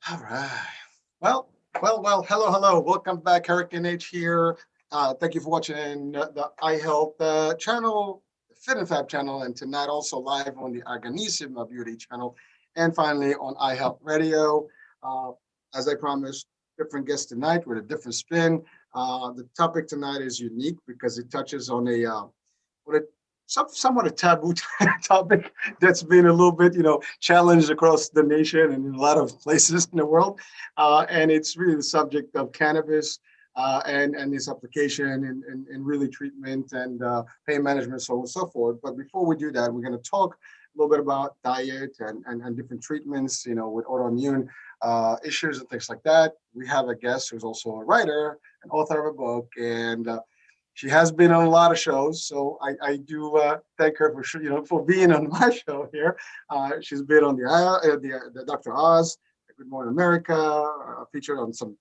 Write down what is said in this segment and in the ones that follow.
All right. Well. Hello. Welcome back. Hurricane H here. Thank you for watching the iHealth channel, the Fit and Fab channel, and tonight also live on the Organism Beauty channel, and finally on iHealth Radio. Uh, as I promised, different guests tonight with a different spin. The topic tonight is unique because it touches on what a somewhat a taboo topic that's been a little bit, challenged across the nation and in a lot of places in the world. And it's really the subject of cannabis and its application and really treatment and pain management, so on and so forth. But before we do that, we're going to talk a little bit about diet and different treatments, with autoimmune issues and things like that. We have a guest who's also a writer, an author of a book, and she has been on a lot of shows, so I do thank her for being on my show here. She's been on the Dr. Oz, Good Morning America, featured on some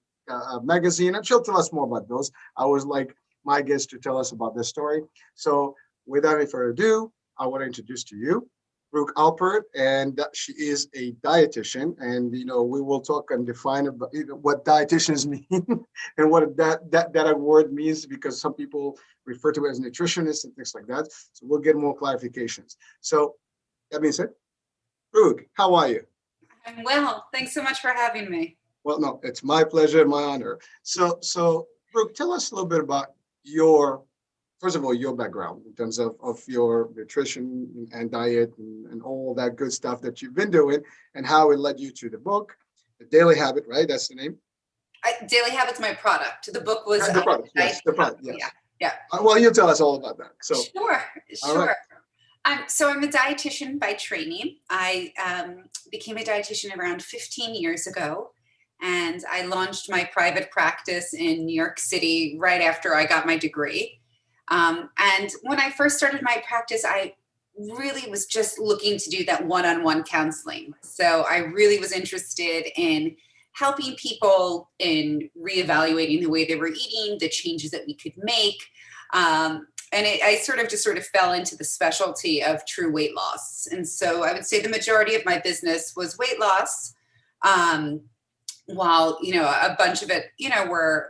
magazine, and she'll tell us more about those. I always like my guests to tell us about their story. So without any further ado, I want to introduce to you Brooke Alpert, and she is a dietitian. And we will talk and define about, what dietitians mean and what that word means, because some people refer to it as nutritionists and things like that. So we'll get more clarifications. So that being said, Brooke, how are you? I'm well. Thanks so much for having me. Well, no, it's my pleasure, my honor. So Brooke, tell us a little bit about your first of all, your background in terms of your nutrition and diet and all that good stuff that you've been doing and how it led you to the book, The Daily Habit, right? That's the name? Daily Habit's my product. The book was The product, yes. The product, yes. Yeah. Well, you tell us all about that. So Sure. right. So I'm a dietitian by training. I became a dietitian around 15 years ago, and I launched my private practice in New York City right after I got my degree. And when I first started my practice, I really was just looking to do that one-on-one counseling. So I really was interested in helping people in reevaluating the way they were eating, the changes that we could make. I sort of fell into the specialty of true weight loss. And so I would say the majority of my business was weight loss. While, a bunch of it,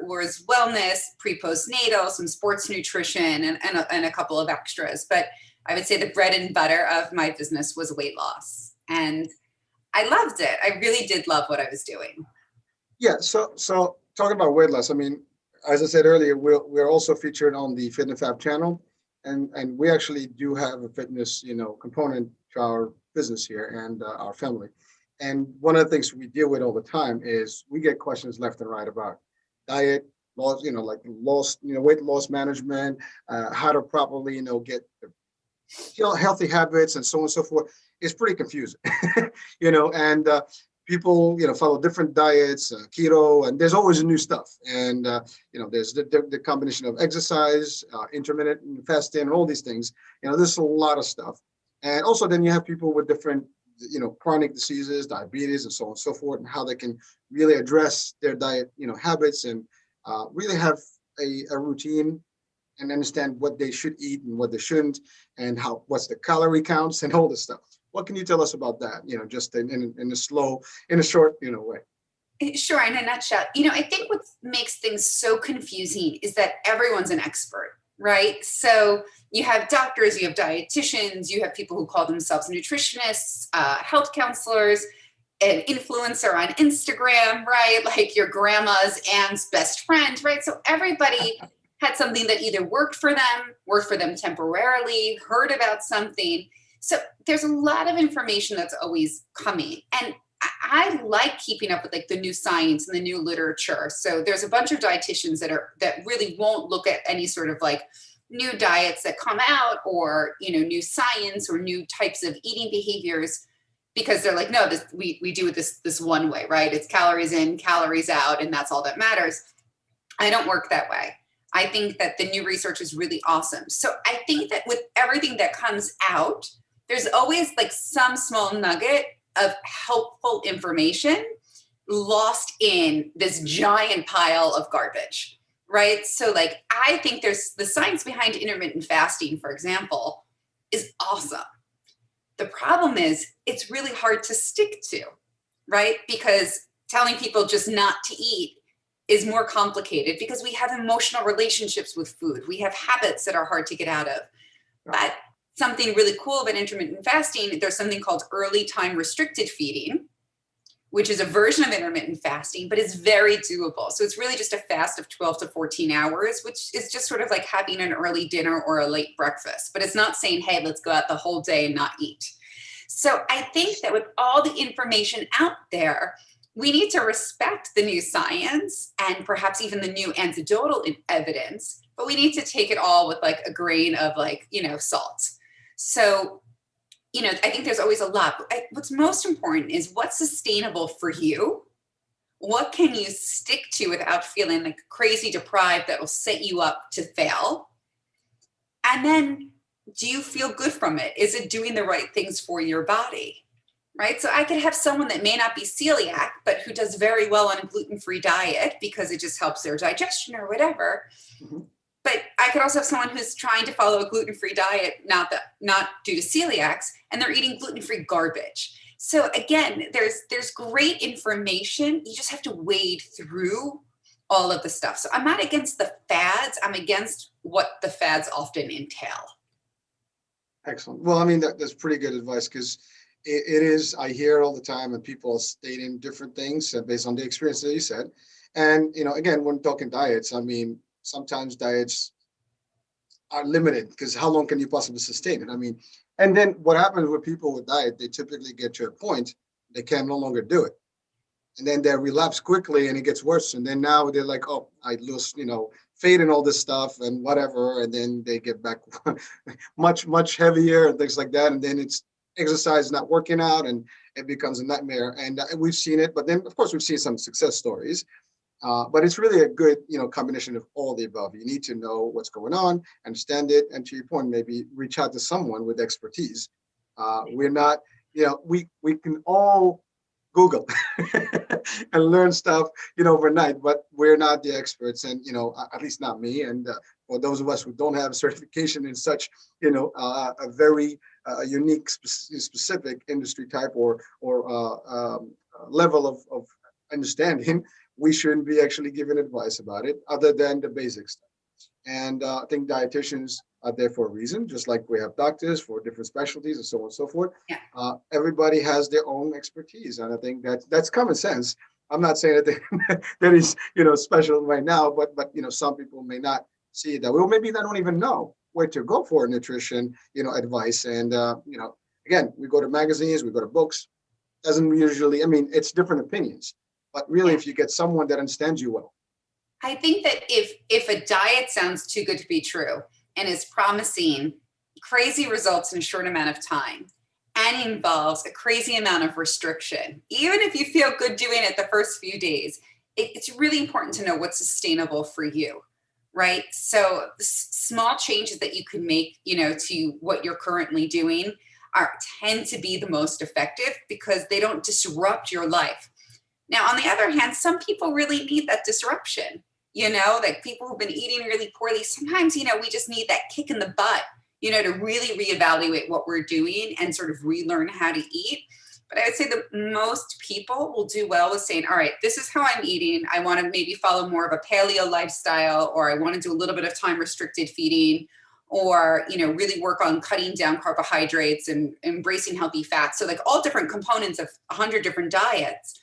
was wellness, pre-postnatal, some sports nutrition, and a couple of extras. But I would say the bread and butter of my business was weight loss. And I loved it. I really did love what I was doing. Yeah. So talking about weight loss, I mean, as I said earlier, we're also featured on the Fit and Fab channel, and we actually do have a fitness, component to our business here and our family. And one of the things we deal with all the time is we get questions left and right about diet, loss, like weight loss management, how to properly, get healthy habits and so on and so forth. It's pretty confusing, and people, follow different diets, keto, and there's always new stuff. And, there's the combination of exercise, intermittent fasting, and all these things. There's a lot of stuff. And also then you have people with different chronic diseases, diabetes, and so on and so forth, and how they can really address their diet, habits, and really have a routine and understand what they should eat and what they shouldn't, and what's the calorie counts and all this stuff. What can you tell us about that? Just in a short, way. Sure, in a nutshell. I think what makes things so confusing is that everyone's an expert, right? So you have doctors, you have dietitians, you have people who call themselves nutritionists, health counselors, an influencer on Instagram, right? Like your grandma's aunt's best friend, right? So everybody had something that either worked for them temporarily, heard about something. So there's a lot of information that's always coming. And I like keeping up with like the new science and the new literature. So there's a bunch of dietitians that really won't look at any sort of like new diets that come out or, new science or new types of eating behaviors, because they're like, no, we do it this one way, right? It's calories in, calories out, and that's all that matters. I don't work that way. I think that the new research is really awesome. So I think that with everything that comes out, there's always like some small nugget of helpful information lost in this giant pile of garbage, right? So like, I think there's the science behind intermittent fasting, for example, is awesome. The problem is it's really hard to stick to, right? Because telling people just not to eat is more complicated because we have emotional relationships with food. We have habits that are hard to get out of. But something really cool about intermittent fasting, there's something called early time restricted feeding, which is a version of intermittent fasting, but it's very doable. So it's really just a fast of 12 to 14 hours, which is just sort of like having an early dinner or a late breakfast. But it's not saying, hey, let's go out the whole day and not eat. So I think that with all the information out there, we need to respect the new science and perhaps even the new anecdotal evidence, but we need to take it all with like a grain of like, salt. So, I think there's always a lot. What's most important is what's sustainable for you. What can you stick to without feeling like crazy deprived that will set you up to fail? And then, do you feel good from it? Is it doing the right things for your body? Right? So I could have someone that may not be celiac, but who does very well on a gluten-free diet because it just helps their digestion or whatever. Mm-hmm. But I could also have someone who's trying to follow a gluten-free diet, not due to celiacs, and they're eating gluten-free garbage. So again, there's great information. You just have to wade through all of the stuff. So I'm not against the fads. I'm against what the fads often entail. Excellent. Well, I mean, that's pretty good advice because it is, I hear it all the time and people stating different things based on the experience that you said. And, again, when talking diets, I mean, sometimes diets are limited because how long can you possibly sustain it? I mean, and then what happens with people with diet, they typically get to a point they can no longer do it. And then they relapse quickly and it gets worse. And then now they're like, oh, I lose, fade and all this stuff and whatever. And then they get back much, much heavier and things like that. And then it's exercise not working out and it becomes a nightmare. And we've seen it. But then, of course, we've seen some success stories. But it's really a good, combination of all the above. You need to know what's going on, understand it, and to your point, maybe reach out to someone with expertise. We're not, we can all Google and learn stuff, overnight, but we're not the experts, and at least not me. And for those of us who don't have certification in such, a very unique, specific industry type or level of understanding, we shouldn't be actually giving advice about it other than the basic stuff. And I think dietitians are there for a reason, just like we have doctors for different specialties and so on and so forth. Yeah. Everybody has their own expertise. And I think that's common sense. I'm not saying that that is, special right now, but some people may not see it that way. Or maybe they don't even know where to go for nutrition, advice. And, again, we go to magazines, we go to books. Doesn't usually, it's different opinions. But really, if you get someone that understands you well. I think that if a diet sounds too good to be true and is promising crazy results in a short amount of time and involves a crazy amount of restriction, even if you feel good doing it the first few days, it's really important to know what's sustainable for you, right? So small changes that you can make, to what you're currently doing tend to be the most effective because they don't disrupt your life. Now, on the other hand, some people really need that disruption, like people who've been eating really poorly. Sometimes, we just need that kick in the butt, to really reevaluate what we're doing and sort of relearn how to eat. But I would say that most people will do well with saying, all right, this is how I'm eating. I want to maybe follow more of a paleo lifestyle, or I want to do a little bit of time restricted feeding, or, really work on cutting down carbohydrates and embracing healthy fats. So like all different components of 100 different diets.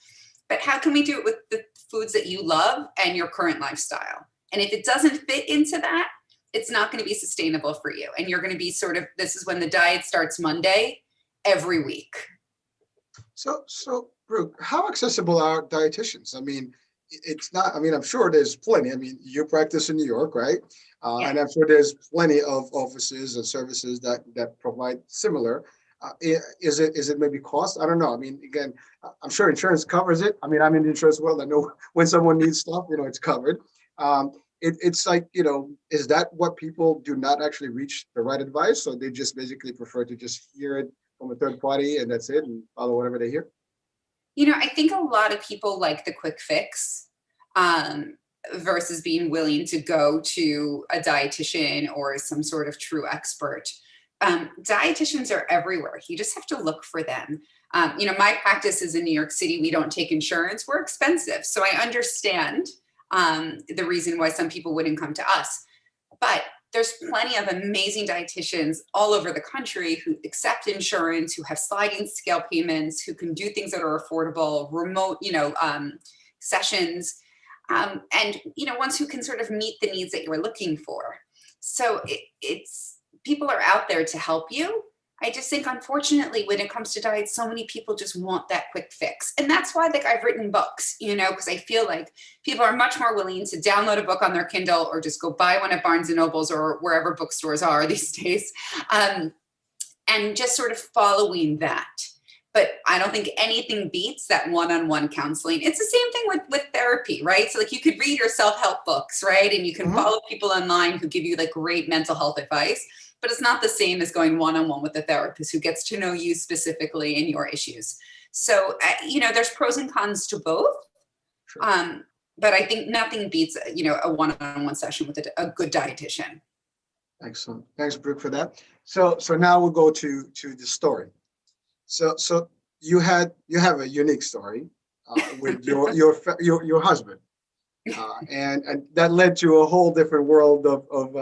But how can we do it with the foods that you love and your current lifestyle? And if it doesn't fit into that, it's not going to be sustainable for you. And you're going to be this is when the diet starts Monday every week. So Brooke, how accessible are dietitians? It's not, I'm sure there's plenty. You practice in New York, right? Yeah. And I'm sure there's plenty of offices and services that provide similar. Is it maybe cost? I don't know. Again, I'm sure insurance covers it. I'm in the insurance world. I know when someone needs stuff, it's covered. It's like, is that what people do not actually reach the right advice? So they just basically prefer to just hear it from a third party and that's it and follow whatever they hear? I think a lot of people like the quick fix versus being willing to go to a dietitian or some sort of true expert. Dietitians are everywhere. You just have to look for them. My practice is in New York City. We don't take insurance. We're expensive. So I understand the reason why some people wouldn't come to us. But there's plenty of amazing dietitians all over the country who accept insurance, who have sliding scale payments, who can do things that are affordable, remote, sessions, and ones who can sort of meet the needs that you're looking for. So it's people are out there to help you. I just think, unfortunately, when it comes to diet, so many people just want that quick fix. And that's why I've written books, because I feel like people are much more willing to download a book on their Kindle or just go buy one at Barnes and Nobles or wherever bookstores are these days, and just sort of following that. But I don't think anything beats that one-on-one counseling. It's the same thing with therapy, right? So you could read your self-help books, right? And you can follow people online who give you great mental health advice, but it's not the same as going one-on-one with a therapist who gets to know you specifically and your issues. So, there's pros and cons to both. Sure. But I think nothing beats, a one-on-one session with a good dietitian. Excellent. Thanks, Brooke, for that. So now we'll go to the story. So you have a unique story with your husband, and that led to a whole different world of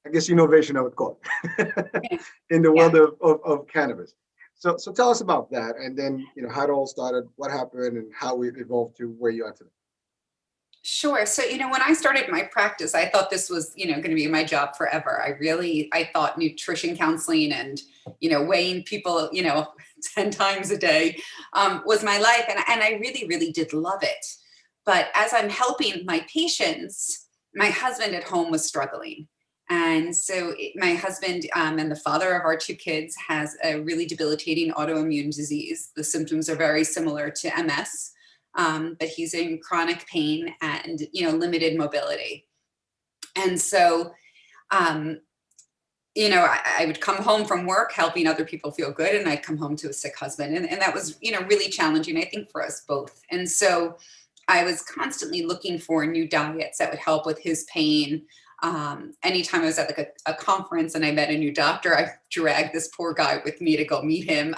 I guess innovation, I would call it, in the world of cannabis. So tell us about that, and then how it all started, what happened, and how it evolved to where you are today. Sure. So, when I started my practice, I thought this was, going to be my job forever. I thought nutrition counseling and, weighing people, 10 times a day was my life. And I really, really did love it. But as I'm helping my patients, my husband at home was struggling. And so my husband and the father of our 2 kids has a really debilitating autoimmune disease. The symptoms are very similar to MS. But he's in chronic pain and, limited mobility. And so, I would come home from work helping other people feel good, and I'd come home to a sick husband. And that was, really challenging, I think, for us both. And so I was constantly looking for new diets that would help with his pain. Anytime I was at a conference and I met a new doctor, I dragged this poor guy with me to go meet him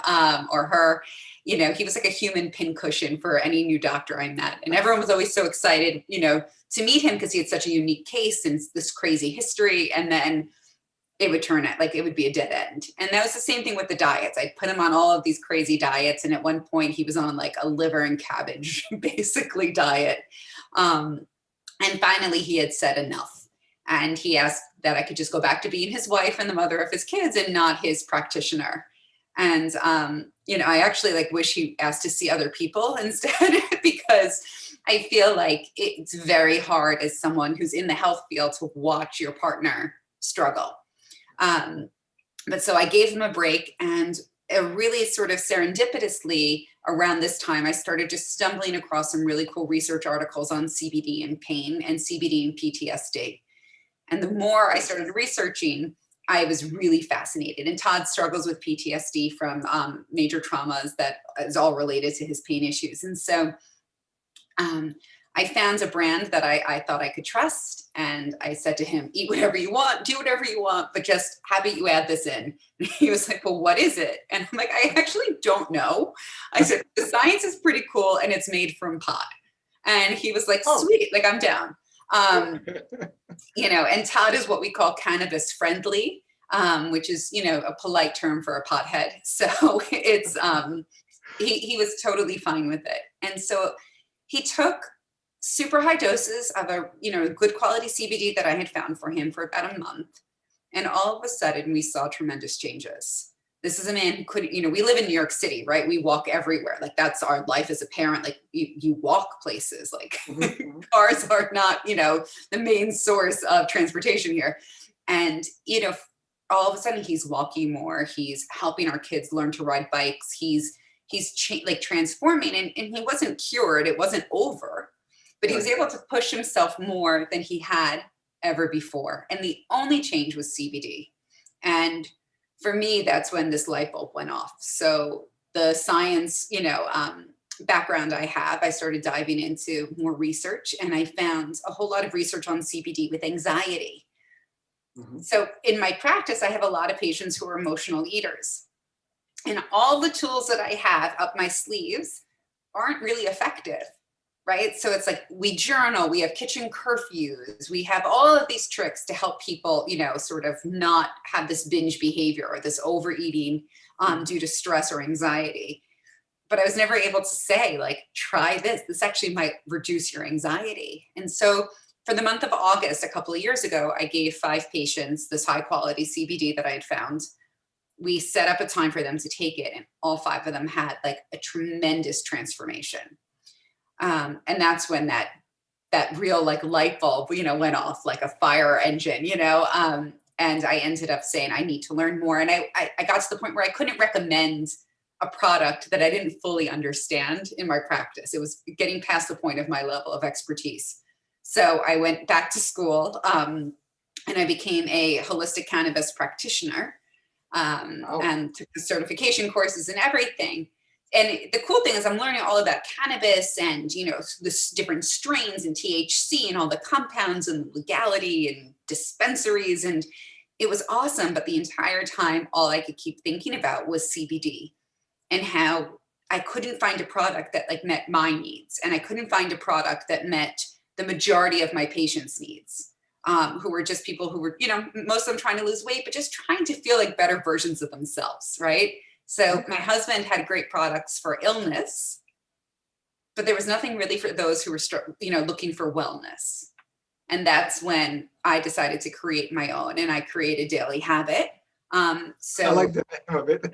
or her. He was like a human pincushion for any new doctor I met. And everyone was always so excited, to meet him because he had such a unique case and this crazy history. And then it would turn out it would be a dead end. And that was the same thing with the diets. I'd put him on all of these crazy diets. And at one point he was on a liver and cabbage, basically diet. And finally he had said enough. And he asked that I could just go back to being his wife and the mother of his kids and not his practitioner. And, I actually wish he asked to see other people instead, because I feel like it's very hard as someone who's in the health field to watch your partner struggle. But so I gave him a break, and really sort of serendipitously around this time, I started just stumbling across some really cool research articles on CBD and pain and CBD and PTSD. And the more I started researching, I was really fascinated. And Todd struggles with PTSD from major traumas that is all related to his pain issues. And so I found a brand that I thought I could trust. And I said to him, eat whatever you want, do whatever you want, but just how about you add this in? And he was like, well, what is it? And I'm like, I actually don't know. I said, the science is pretty cool and it's made from pot. And he was like, sweet, I'm down. And Todd is what we call cannabis friendly, which is, a polite term for a pothead. So it's, he was totally fine with it. And so he took super high doses of a, good quality CBD that I had found for him for about a month. And all of a sudden we saw tremendous changes. This is a man who couldn't, we live in New York City, right? We walk everywhere. That's our life as a parent. You walk places, cars are not, the main source of transportation here. And, all of a sudden he's walking more. He's helping our kids learn to ride bikes. He's transforming, and he wasn't cured. It wasn't over, but he was able to push himself more than he had ever before. And the only change was CBD. And for me, that's when this light bulb went off. So the science, background I have, I started diving into more research, and I found a whole lot of research on CBD with anxiety. Mhm. So in my practice, I have a lot of patients who are emotional eaters. And all the tools that I have up my sleeves aren't really effective, right? So it's like we journal, we have kitchen curfews, we have all of these tricks to help people, sort of not have this binge behavior or this overeating due to stress or anxiety. But I was never able to say, like, try this. This actually might reduce your anxiety. And so for the month of August, a couple of years ago, I gave 5 patients this high quality CBD that I had found. We set up a time for them to take it, and all 5 of them had like a tremendous transformation. And that's when that real like light bulb, went off like a fire engine, and I ended up saying, I need to learn more. And I got to the point where I couldn't recommend a product that I didn't fully understand in my practice. It was getting past the point of my level of expertise. So I went back to school, and I became a holistic cannabis practitioner, Wow. and took the certification courses and everything. And the cool thing is I'm learning all about cannabis and, the different strains and THC and all the compounds and legality and dispensaries. And it was awesome. But the entire time, all I could keep thinking about was CBD and how I couldn't find a product that like met my needs. And I couldn't find a product that met the majority of my patients' needs. Who were just people who were, most of them trying to lose weight, but just trying to feel like better versions of themselves, right? So my husband had great products for illness, but there was nothing really for those who were, looking for wellness. And that's when I decided to create my own, and I created Daily Habit. I So like the name of it.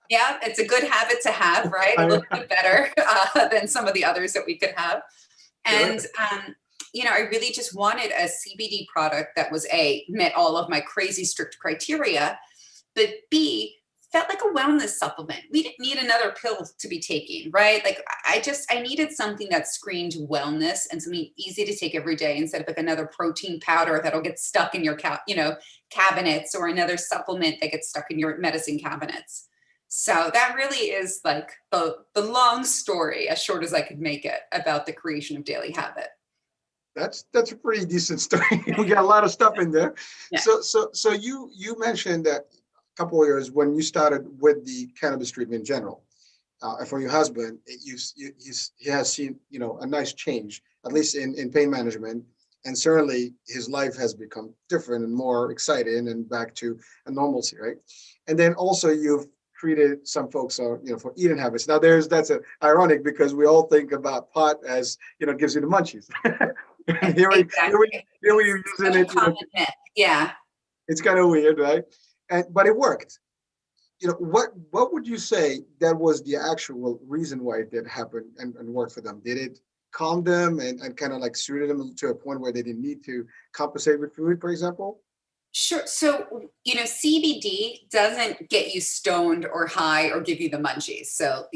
yeah, it's a good habit to have, right? A little bit better than some of the others that we could have. And Sure. I really just wanted a CBD product that was met all of my crazy strict criteria, but B, felt like a wellness supplement. We didn't need another pill to be taking, right? Like I needed something that screened wellness and something easy to take every day instead of like another protein powder that'll get stuck in your cabinets, or another supplement that gets stuck in your medicine cabinets. So that really is like the long story, as short as I could make it, about the creation of Daily Habit. That's a pretty decent story. We got a lot of stuff in there. Yeah. So you mentioned that a couple of years when you started with the cannabis treatment in general, for your husband, he has seen a nice change, at least in pain management, and certainly his life has become different and more exciting and back to a normalcy, right? And then also you've treated some folks for eating habits. Now that's ironic because we all think about pot as gives you the munchies. Exactly. Here we are Such using a it. common myth. Yeah. It's kind of weird, right? But it worked. What would you say that was the actual reason why it did happen and work for them? Did it calm them and kind of like suited them to a point where they didn't need to compensate with food, for example? Sure. So, CBD doesn't get you stoned or high or give you the munchies. So,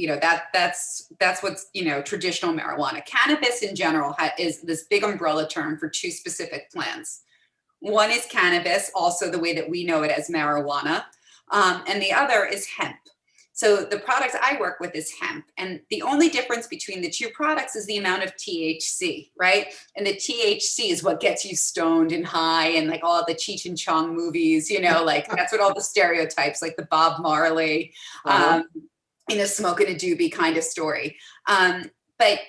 that's what's, traditional marijuana. Cannabis in general is this big umbrella term for 2 specific plants. One is cannabis, also the way that we know it as marijuana. And the other is hemp. So the product I work with is hemp. And the only difference between the 2 products is the amount of THC, right? And the THC is what gets you stoned and high, and like all the Cheech and Chong movies, like that's what all the stereotypes, like the Bob Marley, Uh-huh. smoking a doobie kind of story. But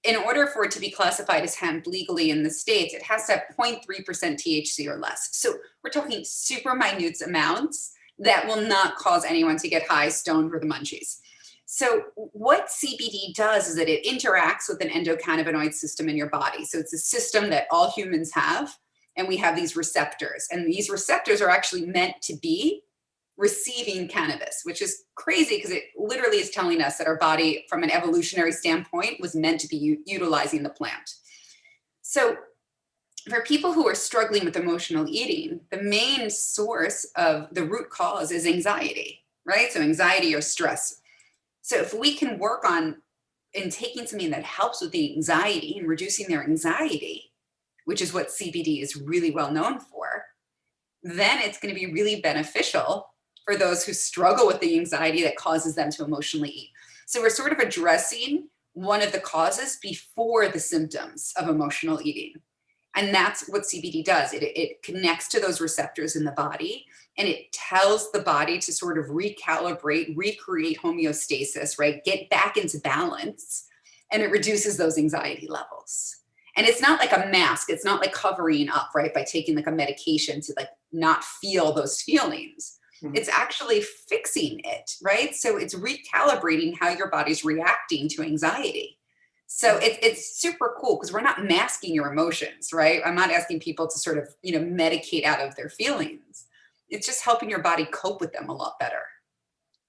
in order for it to be classified as hemp legally in the States, it has to have 0.3% THC or less. So we're talking super minute amounts that will not cause anyone to get high, stoned, or the munchies. So what CBD does is that it interacts with an endocannabinoid system in your body. So it's a system that all humans have, and we have these receptors. And these receptors are actually meant to be receiving cannabis, which is crazy because it literally is telling us that our body, from an evolutionary standpoint, was meant to be utilizing the plant. So for people who are struggling with emotional eating, the main source of the root cause is anxiety, right? So anxiety or stress. So if we can work on in taking something that helps with the anxiety and reducing their anxiety, which is what CBD is really well known for, then it's going to be really beneficial for those who struggle with the anxiety that causes them to emotionally eat. So we're sort of addressing one of the causes before the symptoms of emotional eating. And that's what CBD does. It connects to those receptors in the body, and it tells the body to sort of recalibrate, recreate homeostasis, right? Get back into balance, and it reduces those anxiety levels. And it's not like a mask. It's not like covering up, right? By taking like a medication to like not feel those feelings. Mhm. It's actually fixing it, right? So it's recalibrating how your body's reacting to anxiety. So it's super cool because we're not masking your emotions, right? I'm not asking people to sort of, medicate out of their feelings. It's just helping your body cope with them a lot better.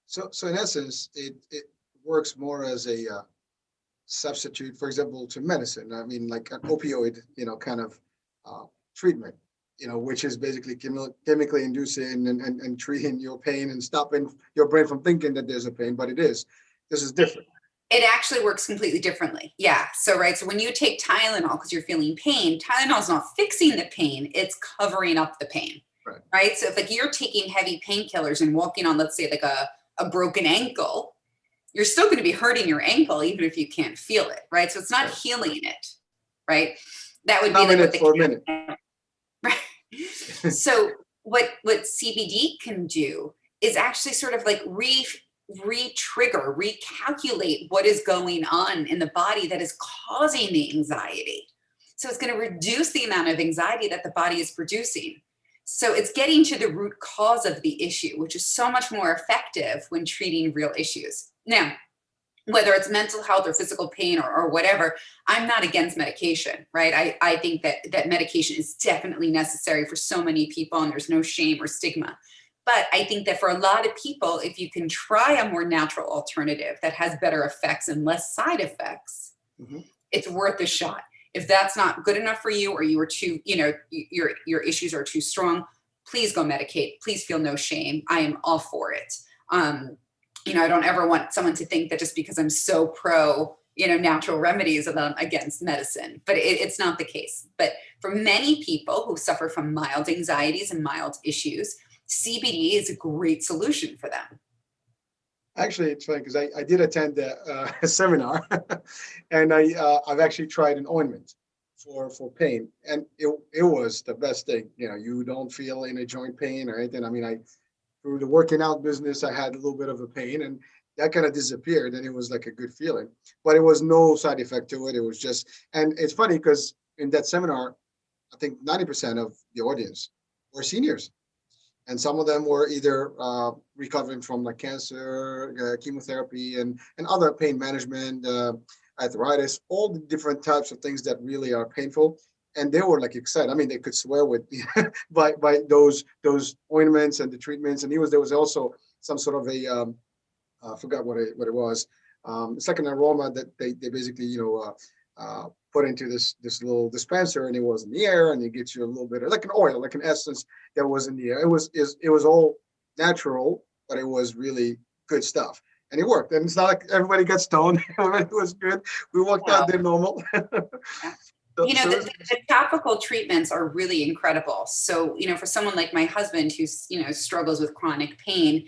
So in essence, it works more as a substitute, for example, to medicine. I mean, like an opioid, kind of treatment, which is basically chemically inducing and treating your pain and stopping your brain from thinking that there's a pain, but it is. This is different. It actually works completely differently. Yeah. So, right. So when you take Tylenol because you're feeling pain, Tylenol is not fixing the pain, it's covering up the pain. Right. So if like you're taking heavy painkillers and walking on, let's say like a broken ankle, you're still going to be hurting your ankle, even if you can't feel it. Right. So it's not healing it. Right. That would be like what for a minute. Right. So what CBD can do is actually sort of like re-trigger, recalculate what is going on in the body that is causing the anxiety. So it's going to reduce the amount of anxiety that the body is producing. So it's getting to the root cause of the issue, which is so much more effective when treating real issues. Now, whether it's mental health or physical pain or whatever, I'm not against medication, right? I think that medication is definitely necessary for so many people, and there's no shame or stigma. But I think that for a lot of people, if you can try a more natural alternative that has better effects and less side effects, it's worth a shot. If that's not good enough for you, or you are too, your issues are too strong, please go medicate. Please feel no shame. I am all for it. I don't ever want someone to think that just because I'm so pro, natural remedies that I'm against medicine, but it's not the case. But for many people who suffer from mild anxieties and mild issues, CBD is a great solution for them. Actually, it's funny because I did attend a seminar, and I've actually tried an ointment for pain, and it was the best thing. You don't feel any joint pain or anything. I mean, through the working out business, I had a little bit of a pain, and that kind of disappeared, and it was like a good feeling. But it was no side effect to it. It was just, and it's funny because in that seminar, I think 90% of the audience were seniors. And some of them were either recovering from like cancer, chemotherapy, and other pain management, arthritis, all the different types of things that really are painful. And they were like excited. I mean, they could swear with by those ointments and the treatments. And there was also some sort of a I forgot what it was. It's like an aroma that they basically put into this little dispenser, and it was in the air, and it gets you a little bit of like an oil, like an essence that was in the air. It was all natural, but it was really good stuff, and it worked. And it's not like everybody got stoned. It was good. We walked out there normal. The topical treatments are really incredible. So, for someone like my husband who's, struggles with chronic pain,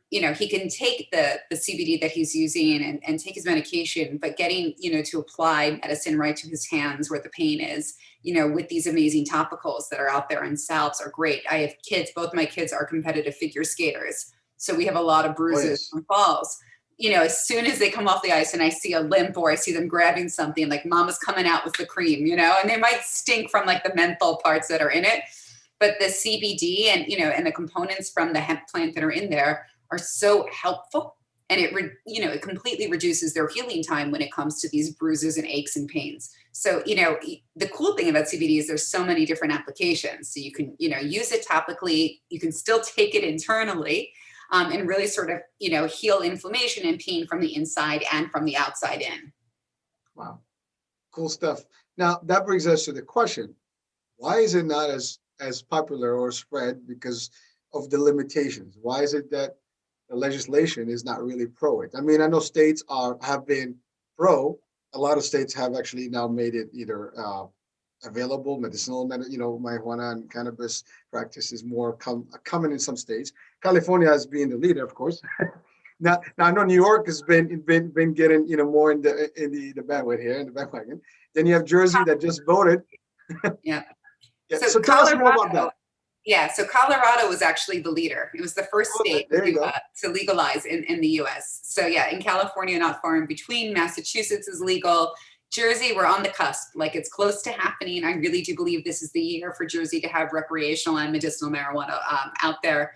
he can take the CBD that he's using and take his medication, but getting, to apply medicine right to his hands where the pain is, with these amazing topicals that are out there, and salves are great. I have kids, both my kids are competitive figure skaters. So we have a lot of bruises from falls. As soon as they come off the ice and I see a limp or I see them grabbing something, like mama's coming out with the cream, and they might stink from like the menthol parts that are in it. But the CBD and, and the components from the hemp plant that are in there are so helpful. And it completely reduces their healing time when it comes to these bruises and aches and pains. So, the cool thing about CBD is there's so many different applications. So you can, use it topically, you can still take it internally, and really sort of, heal inflammation and pain from the inside and from the outside in. Wow. Cool stuff. Now that brings us to the question, why is it not as popular or spread? Because of the limitations. Why is it that the legislation is not really pro it? I mean, I know states have been pro. A lot of states have actually now made it either available, medicinal, marijuana and cannabis practice is more common in some states. California has been the leader, of course. Now I know New York has been getting more in the bandwagon here, in the bandwagon. Then you have Jersey that just voted Yeah. Yeah. So So tell us more about Colorado, that. yeah, so Colorado was actually the leader. It was the first Oh, state there you go. to legalize in the US. So yeah, in California, not far in between. Massachusetts is legal. Jersey, we're on the cusp. Like it's close to happening. I really do believe this is the year for Jersey to have recreational and medicinal marijuana out there.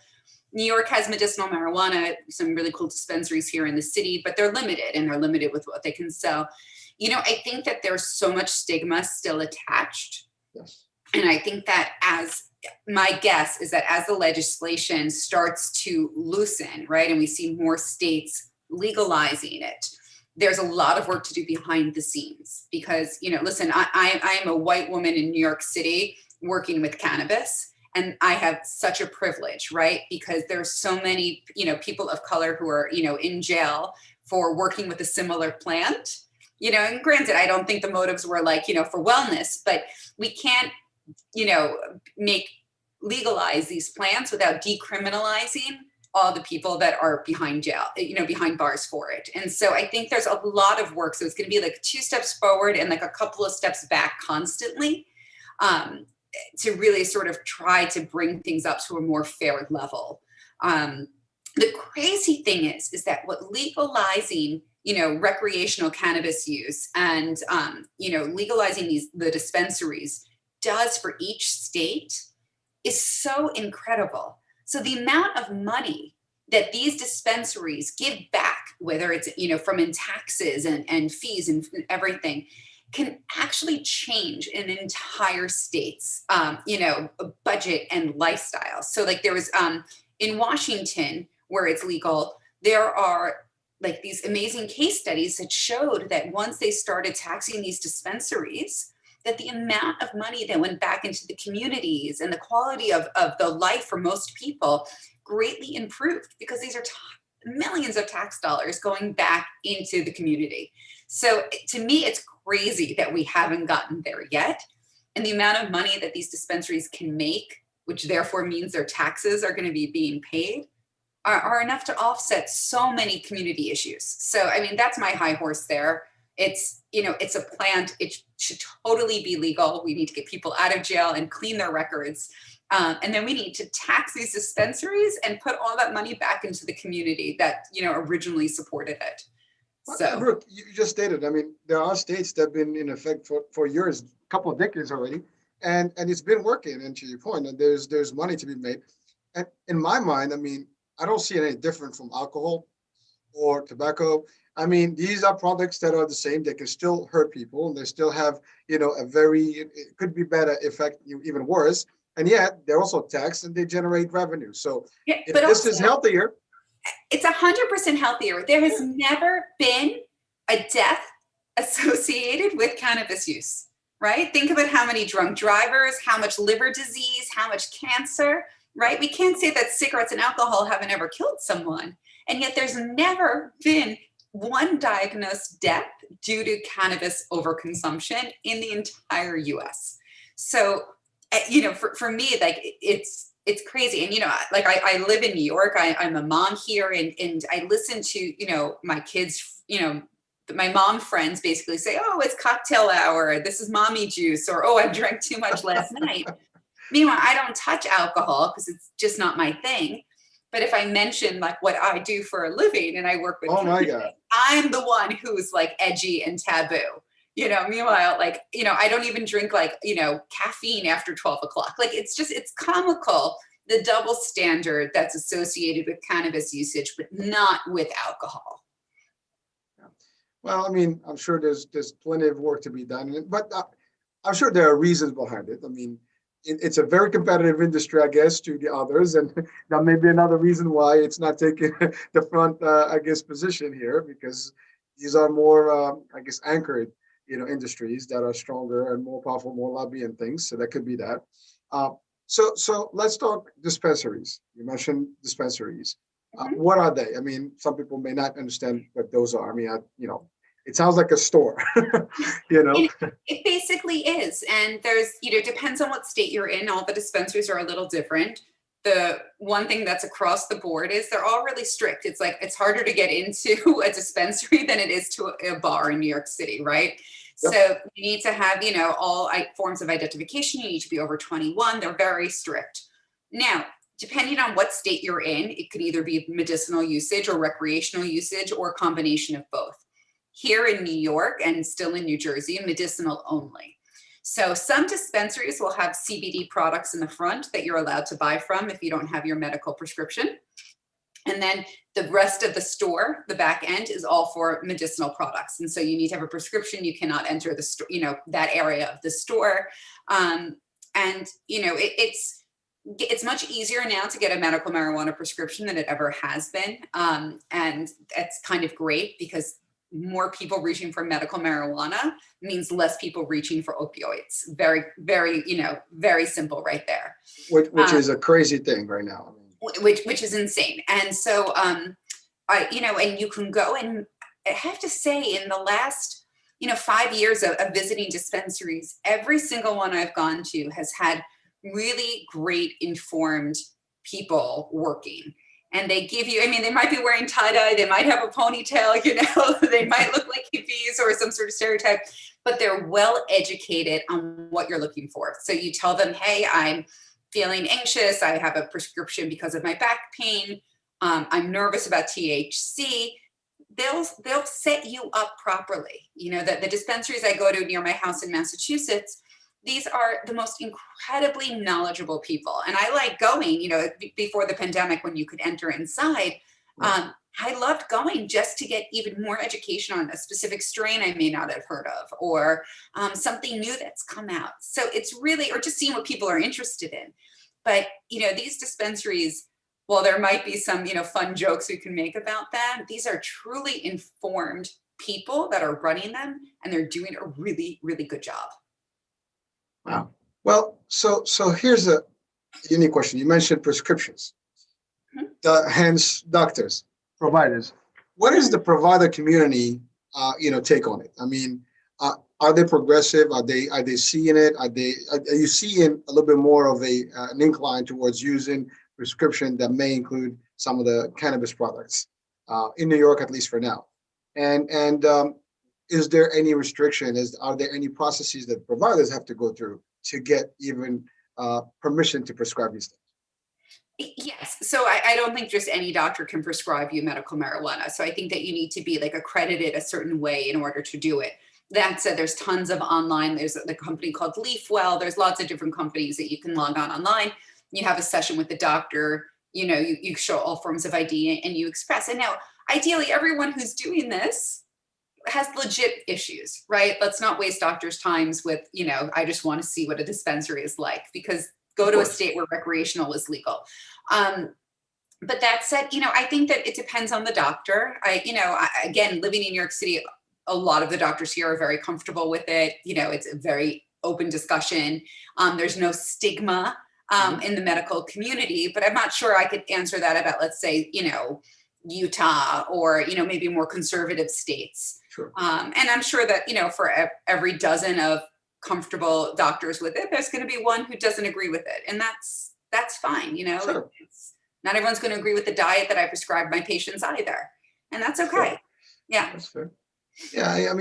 New York has medicinal marijuana, some really cool dispensaries here in the city, but they're limited and they're limited with what they can sell. You know, I think that there's so much stigma still attached. Yes. And I think that as my guess is that as the legislation starts to loosen, right, and we see more states legalizing it, there's a lot of work to do behind the scenes because, you know, listen, I am a white woman in New York City working with cannabis. And I have such a privilege, right? Because there's so many, you know, people of color who are, you know, in jail for working with a similar plant, you know, and granted, I don't think the motives were like, you know, for wellness, but we can't, you know, legalize these plants without decriminalizing all the people that are behind jail, you know, behind bars for it. And so I think there's a lot of work. So it's going to be like 2 steps forward and like a couple of steps back constantly. To really sort of try to bring things up to a more fair level. The crazy thing is that what legalizing, you know, recreational cannabis use and, you know, legalizing the dispensaries does for each state is so incredible. So the amount of money that these dispensaries give back, whether it's, you know, from in taxes and fees and everything, can actually change an entire state's, you know, budget and lifestyle. So like there was in Washington, where it's legal, there are like these amazing case studies that showed that once they started taxing these dispensaries, that the amount of money that went back into the communities and the quality of the life for most people greatly improved because these are millions of tax dollars going back into the community. So to me, it's crazy that we haven't gotten there yet. And the amount of money that these dispensaries can make, which therefore means their taxes are going to be being paid, are enough to offset so many community issues. So, I mean, that's my high horse there. It's, you know, it's a plant. It should totally be legal. We need to get people out of jail and clean their records. And then we need to tax these dispensaries and put all that money back into the community that, you know, originally supported it. So, Brooke, you just stated, I mean, there are states that have been in effect for years, a couple of decades already, and it's been working. And to your point, and there's money to be made. And in my mind, I mean, I don't see it any different from alcohol or tobacco. I mean, these are products that are the same. They can still hurt people, and they still have, you know, it could be better effect, even worse. And yet they're also taxed and they generate revenue. So yeah, if but this also, is healthier, it's 100% healthier. There has never been a death associated with cannabis use, right? Think about how many drunk drivers, how much liver disease, how much cancer, right? We can't say that cigarettes and alcohol haven't ever killed someone. And yet there's never been one diagnosed death due to cannabis overconsumption in the entire US. So, you know, for me, like it's crazy. And, you know, like I live in New York, I'm a mom here and I listen to, you know, my kids, you know, my mom friends basically say, oh, it's cocktail hour. This is mommy juice. Or, oh, I drank too much last night. Meanwhile, I don't touch alcohol because it's just not my thing. But if I mention like what I do for a living and I work with, oh my God, I'm the one who's like edgy and taboo. You know, meanwhile, like, you know, I don't even drink like, you know, caffeine after 12 o'clock. Like, it's comical, the double standard that's associated with cannabis usage, but not with alcohol. well, I mean, I'm sure there's plenty of work to be done, but I'm sure there are reasons behind it. I mean, it's a very competitive industry, I guess, to the others, and that may be another reason why it's not taking the front, I guess, position here, because these are more, I guess, anchored, you know, industries that are stronger and more powerful, more lobby and things. So that could be that. So let's talk dispensaries. You mentioned dispensaries. What are they? I mean, some people may not understand what those are. I mean, you know, it sounds like a store, you know. It basically is. And there's, you know, depends on what state you're in. All the dispensaries are a little different. The one thing that's across the board is they're all really strict. It's like, it's harder to get into a dispensary than it is to a bar in New York City, right? Yep. So you need to have, all forms of identification. You need to be over 21. They're very strict. Now, depending on what state you're in, it could either be medicinal usage or recreational usage or a combination of both. Here in New York and still in New Jersey, medicinal only. So some dispensaries will have CBD products in the front that you're allowed to buy from if you don't have your medical prescription. And then the rest of the store, the back end, is all for medicinal products. And so you need to have a prescription. You cannot enter the store, that area of the store. It's much easier now to get a medical marijuana prescription than it ever has been. And that's kind of great because more people reaching for medical marijuana means less people reaching for opioids. Very, very, very simple right there. Which is a crazy thing right now. Which is insane. And so, and you can go, and I have to say in the last, 5 years of visiting dispensaries, every single one I've gone to has had really great informed people working. And they give you, they might be wearing tie-dye, they might have a ponytail, they might look like hippies or some sort of stereotype, but they're well educated on what you're looking for. So you tell them, hey, I'm feeling anxious, I have a prescription because of my back pain, I'm nervous about THC. They'll set you up properly. The dispensaries I go to near my house in Massachusetts, these are the most incredibly knowledgeable people. And I like going, before the pandemic when you could enter inside, I loved going just to get even more education on a specific strain I may not have heard of, or something new that's come out. So it's really, or just seeing what people are interested in. But, these dispensaries, while there might be some, fun jokes we can make about them, these are truly informed people that are running them, and they're doing a really, really good job. Wow. Well, so here's a unique question. You mentioned prescriptions, hence doctors, providers. What is the provider community, take on it? Are they progressive? Are they seeing it? Are you seeing a little bit more of an incline towards using prescription that may include some of the cannabis products in New York, at least for now? And is there any restriction? Are there any processes that providers have to go through to get even permission to prescribe these things? Yes. So I don't think just any doctor can prescribe you medical marijuana. So I think that you need to be accredited a certain way in order to do it. That said, there's tons of online. There's the company called Leafwell. There's lots of different companies that you can log on online. You have a session with the doctor. You show all forms of ID and you express. And now, ideally, everyone who's doing this has legit issues, right? Let's not waste doctors' times with, I just want to see what a dispensary is like, because go to a state where recreational is legal. But that said, I think that it depends on the doctor. Again, living in New York City, a lot of the doctors here are very comfortable with it. It's a very open discussion. There's no stigma in the medical community, but I'm not sure I could answer that about, let's say, Utah or, maybe more conservative states. Sure. And I'm sure that, for every dozen of comfortable doctors with it, there's going to be one who doesn't agree with it. And that's fine. Sure. Not everyone's going to agree with the diet that I prescribe my patients either. And that's okay. Sure. Yeah. That's fair. Yeah.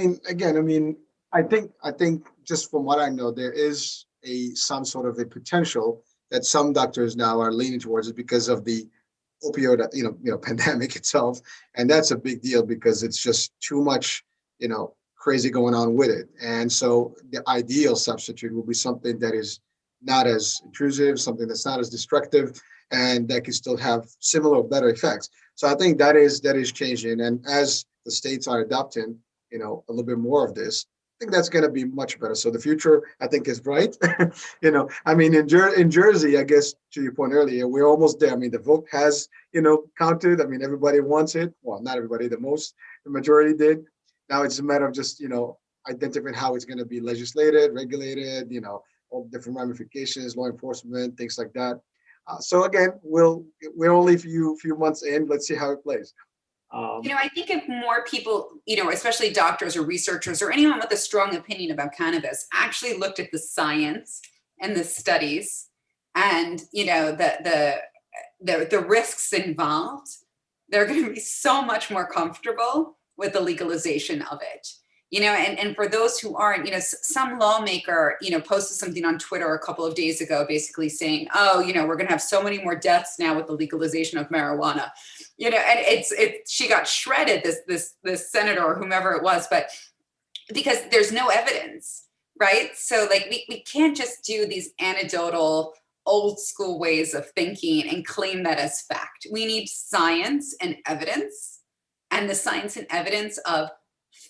I think just from what I know, there is some sort of a potential that some doctors now are leaning towards it because of the opioid, pandemic itself. And that's a big deal because it's just too much, crazy going on with it. And so the ideal substitute will be something that is not as intrusive, something that's not as destructive, and that can still have similar or better effects. So I think that is changing. And as the states are adopting, a little bit more of this, I think that's going to be much better. So the future, I think, is bright. In Jersey, I guess to your point earlier, we're almost there. The vote has, counted. Everybody wants it. Well, not everybody, the majority did. Now it's a matter of just, identifying how it's going to be legislated, regulated, all different ramifications, law enforcement, things like that. So again, we're only a few months in. Let's see how it plays. I think if more people, especially doctors or researchers or anyone with a strong opinion about cannabis actually looked at the science and the studies and, the risks involved, they're going to be so much more comfortable with the legalization of it. And for those who aren't, some lawmaker, posted something on Twitter a couple of days ago, basically saying, oh, we're going to have so many more deaths now with the legalization of marijuana, and she got shredded, this senator or whomever it was, but because there's no evidence, right? So like, we can't just do these anecdotal old school ways of thinking and claim that as fact. We need science and evidence, and the science and evidence of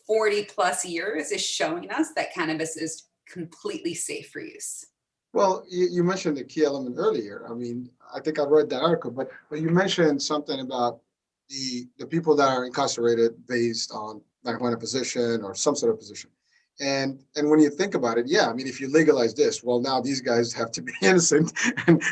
40 plus years is showing us that cannabis is completely safe for use. Well, you mentioned the key element earlier. I mean, I think I read that article, but you mentioned something about the people that are incarcerated based on marijuana position or some sort of position. And when you think about it, yeah, I mean, if you legalize this, well, now these guys have to be innocent and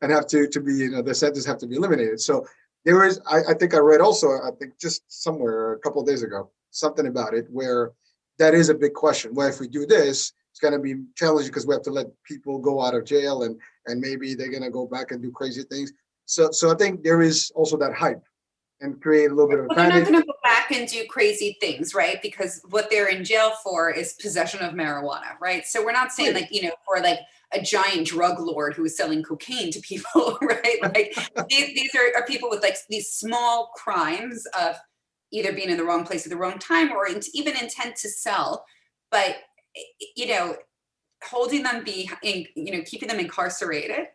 have to be, their sentences have to be eliminated. So there is, I think I read also, I think just somewhere a couple of days ago, something about it where that is a big question. Well, if we do this, it's going to be challenging because we have to let people go out of jail and maybe they're going to go back and do crazy things. So I think there is also that hype and create a little bit of Well, they're panic. not going to go back and do crazy things, right? Because what they're in jail for is possession of marijuana, right? So we're not saying like, for like a giant drug lord who is selling cocaine to people, right? Like these are people with like these small crimes of either being in the wrong place at the wrong time or even intent to sell. But, holding them keeping them incarcerated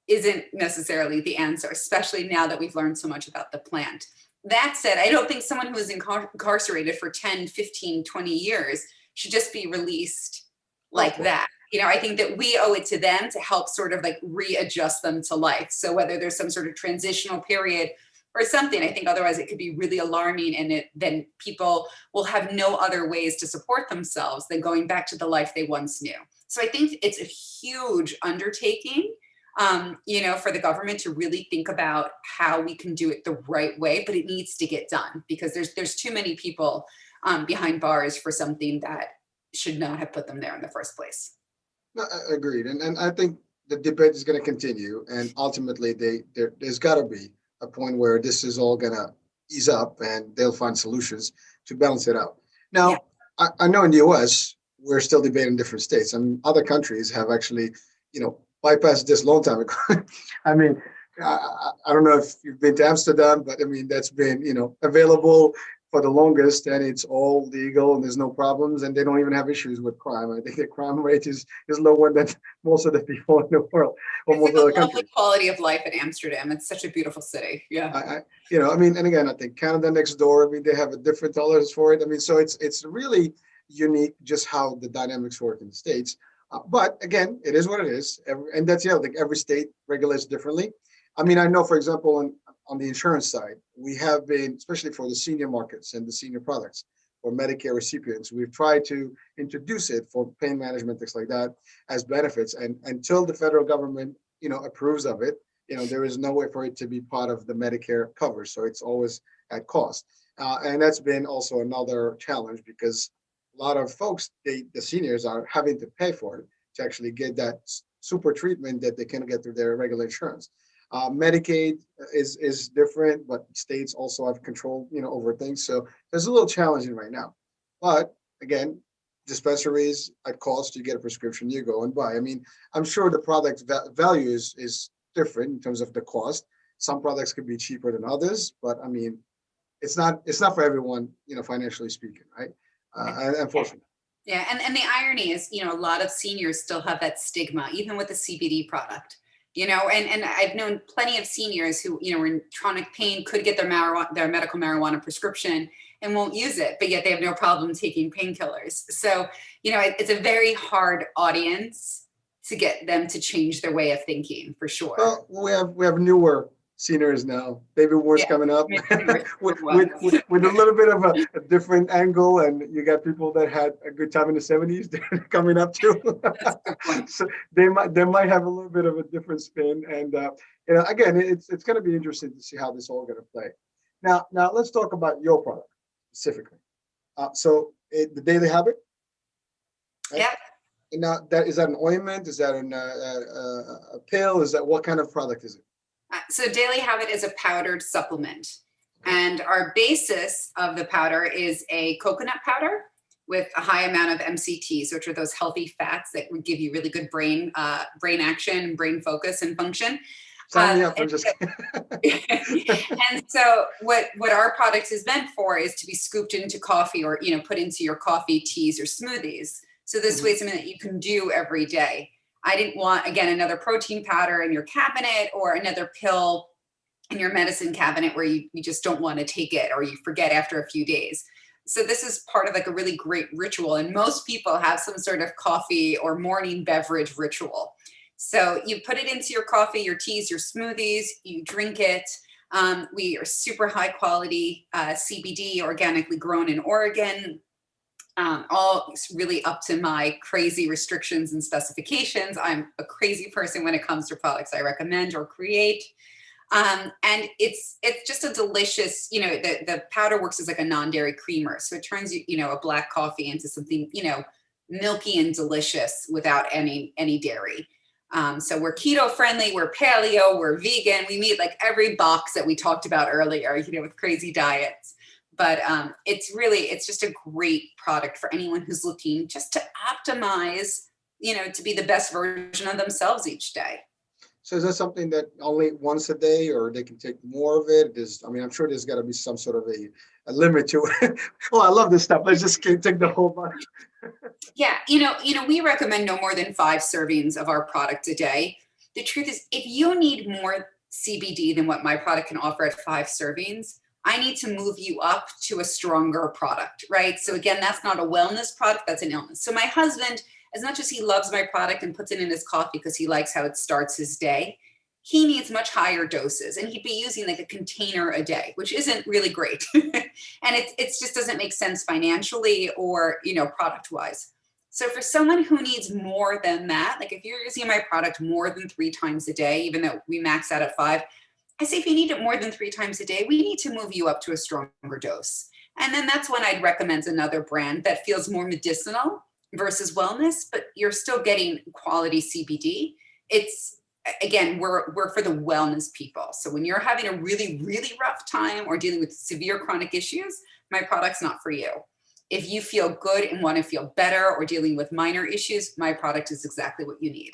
isn't necessarily the answer, especially now that we've learned so much about the plant. That said, I don't think someone who is incarcerated for 10, 15, 20 years should just be released like that. I think that we owe it to them to help sort of like readjust them to life. So whether there's some sort of transitional period or something, I think otherwise it could be really alarming, and then people will have no other ways to support themselves than going back to the life they once knew. So I think it's a huge undertaking, for the government to really think about how we can do it the right way, but it needs to get done because there's too many people behind bars for something that should not have put them there in the first place. No, agreed. And I think the debate is going to continue, and ultimately there's got to be a point where this is all going to ease up and they'll find solutions to balance it out. Now, yeah. I know in the US, we're still debating different states. I mean, other countries have actually, bypassed this long time ago. I mean, I don't know if you've been to Amsterdam, but I mean, that's been, available for the longest, and it's all legal and there's no problems, and they don't even have issues with crime. I think the crime rate is lower than most of the people in the world. It's like a lovely quality of life in Amsterdam. It's such a beautiful city. Yeah. And again, I think Canada next door, I mean, they have a different tolerance for it. I mean, so it's really unique just how the dynamics work in the States. But again, it is what it is. And that's the other thing, every state regulates differently. I mean, I know, for example, on the insurance side, we have been, especially for the senior markets and the senior products for Medicare recipients, we've tried to introduce it for pain management, things like that, as benefits. And until the federal government, approves of it, there is no way for it to be part of the Medicare coverage. So it's always at cost. And that's been also another challenge because a lot of folks, the seniors are having to pay for it to actually get that super treatment that they can get through their regular insurance. Medicaid is different, but states also have control, over things. So there's a little challenging right now. But again, dispensaries at cost, you get a prescription, you go and buy. I mean, I'm sure the product value is different in terms of the cost. Some products could be cheaper than others, but I mean, it's not for everyone, financially speaking, right? Unfortunately. Yeah, and the irony is, a lot of seniors still have that stigma, even with the CBD product. And I've known plenty of seniors who, are in chronic pain, could get their medical marijuana prescription and won't use it, but yet they have no problem taking painkillers. So, it's a very hard audience to get them to change their way of thinking, for sure. Well, we have newer seniors now. Baby boomers coming up with a little bit of a different angle, and you got people that had a good time in the 70s they're coming up too. So they might have a little bit of a different spin, and again, it's going to be interesting to see how this all going to play. Now let's talk about your product specifically. So the Daily Habit. Right? Yeah. And now is that an ointment? Is that a pill? Is that, what kind of product is it? So Daily Habit is a powdered supplement, and our basis of the powder is a coconut powder with a high amount of MCTs, which are those healthy fats that would give you really good brain action, brain focus and function. Sign me up. I'm just And so what our product is meant for is to be scooped into coffee or, put into your coffee, teas, or smoothies. So this way, something that you can do every day. I didn't want, again, another protein powder in your cabinet or another pill in your medicine cabinet where you just don't want to take it or you forget after a few days. So this is part of like a really great ritual. And most people have some sort of coffee or morning beverage ritual. So you put it into your coffee, your teas, your smoothies, you drink it. We are super high quality CBD, organically grown in Oregon, all really up to my crazy restrictions and specifications. I'm a crazy person when it comes to products I recommend or create. And it's just a delicious, the powder works as like a non-dairy creamer. So it turns, a black coffee into something, milky and delicious without any dairy. So we're keto friendly, we're paleo, we're vegan. We meet like every box that we talked about earlier, with crazy diets. But it's just a great product for anyone who's looking just to optimize, to be the best version of themselves each day. So is that something that only once a day, or they can take more of it? I'm sure there's got to be some sort of a limit to it. Well, I love this stuff. Let's just take the whole bunch. Yeah, we recommend no more than 5 servings of our product a day. The truth is, if you need more CBD than what my product can offer at 5 servings, I need to move you up to a stronger product, right? So again, that's not a wellness product, that's an illness. So my husband, as much as he loves my product and puts it in his coffee because he likes how it starts his day, he needs much higher doses, and he'd be using like a container a day, which isn't really great. And it just doesn't make sense financially or, product wise. So for someone who needs more than that, like if you're using my product more than 3 times a day, even though we max out at 5, I say if you need it more than 3 times a day, we need to move you up to a stronger dose. And then that's when I'd recommend another brand that feels more medicinal versus wellness, but you're still getting quality CBD. It's, again, we're for the wellness people. So when you're having a really, really rough time or dealing with severe chronic issues, my product's not for you. If you feel good and want to feel better or dealing with minor issues, my product is exactly what you need.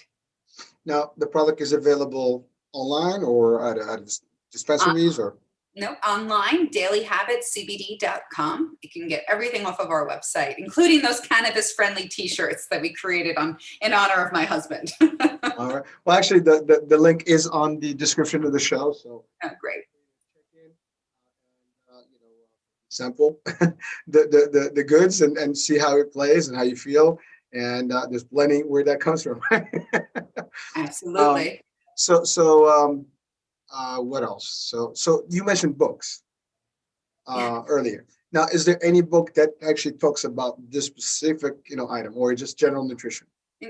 Now, the product is available online or at dispensaries or? No, online, dailyhabitscbd.com. You can get everything off of our website, including those cannabis-friendly T-shirts that we created in honor of my husband. All right. Well, actually, the link is on the description of the show. So great. Check in, sample the goods and see how it plays and how you feel. And there's plenty where that comes from. Absolutely. What else? So you mentioned books earlier. Now, is there any book that actually talks about this specific, item, or just general nutrition?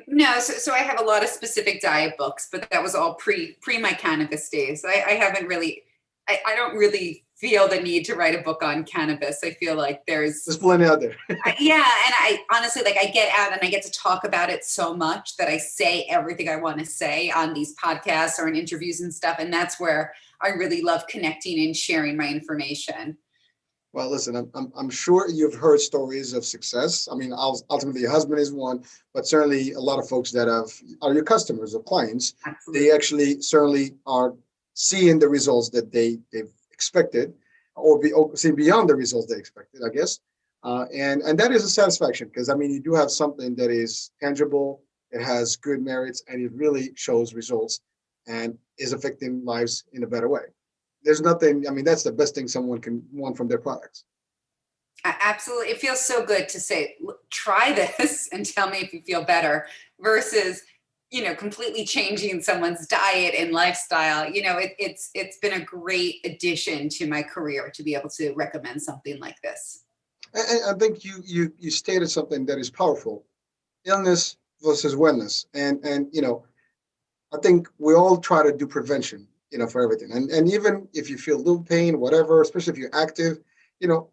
No, so I have a lot of specific diet books, but that was all pre my cannabis days. I haven't really, I don't really feel the need to write a book on cannabis. I feel like there's plenty out there. Yeah, and I honestly, I get out and I get to talk about it so much that I say everything I want to say on these podcasts or in interviews and stuff, and that's where I really love connecting and sharing my information. Well, listen, I'm sure you've heard stories of success. Ultimately, your husband is one, but certainly a lot of folks that are your customers or clients. Absolutely. They actually certainly are seeing the results that they've expected, or seeing beyond the results they expected, I guess. And that is a satisfaction because you do have something that is tangible, it has good merits, and it really shows results and is affecting lives in a better way. There's nothing, that's the best thing someone can want from their products. Absolutely. It feels so good to say, try this and tell me if you feel better versus, completely changing someone's diet and lifestyle. It's been a great addition to my career to be able to recommend something like this. And I think you stated something that is powerful: illness versus wellness. And I think we all try to do prevention, for everything. And even if you feel a little pain, whatever, especially if you're active,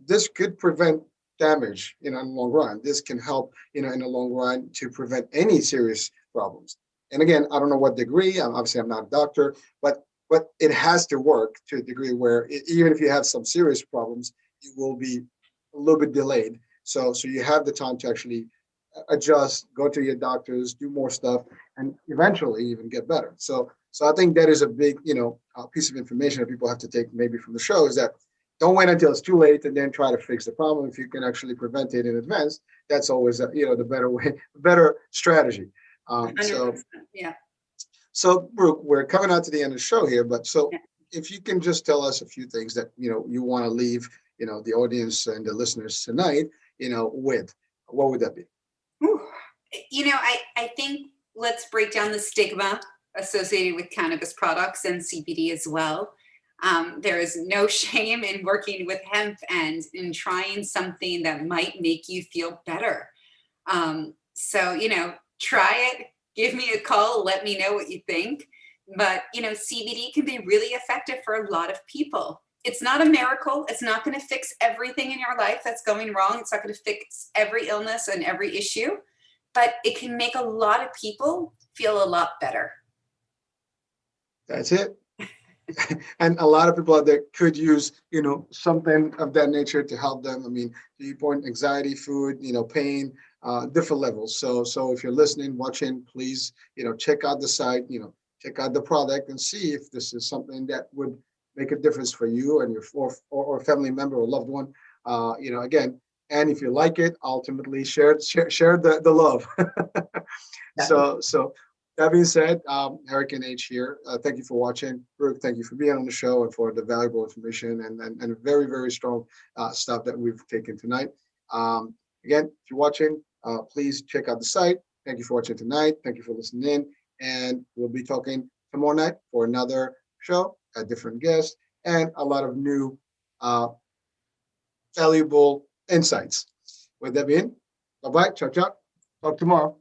this could prevent damage, in the long run. This can help, in the long run to prevent any serious problems. And again, I don't know what degree, obviously I'm not a doctor, but it has to work to a degree where even if you have some serious problems, it will be a little bit delayed. So you have the time to actually adjust, go to your doctors, do more stuff, and eventually even get better. So I think that is a big, piece of information that people have to take maybe from the show, is that don't wait until it's too late and then try to fix the problem. If you can actually prevent it in advance, that's always, the better way, better strategy. So 100%. Yeah. so, Brooke, we're coming out to the end of the show here, but so Yeah. if you can just tell us a few things that you want to leave the audience and the listeners tonight, with, what would that be? Whew. I think let's break down the stigma associated with cannabis products and CBD as well. There is no shame in working with hemp and in trying something that might make you feel better. So, try it, give me a call, let me know what you think. But, CBD can be really effective for a lot of people. It's not a miracle. It's not going to fix everything in your life that's going wrong. It's not going to fix every illness and every issue, but it can make a lot of people feel a lot better. That's it. And a lot of people out there could use, something of that nature to help them. I mean, to your point, anxiety, food, pain, different levels. So if you're listening, watching, please, check out the site, check out the product and see if this is something that would make a difference for you and your or family member or loved one. Again, and if you like it, ultimately share the love. So that being said, Hurricane H here. Thank you for watching. Brooke, thank you for being on the show and for the valuable information and very, very strong stuff that we've taken tonight. Again, if you're watching, please check out the site. Thank you for watching tonight. Thank you for listening in. And we'll be talking tomorrow night for another show, a different guest, and a lot of new valuable insights. With that being, bye-bye. Ciao, ciao. Talk tomorrow.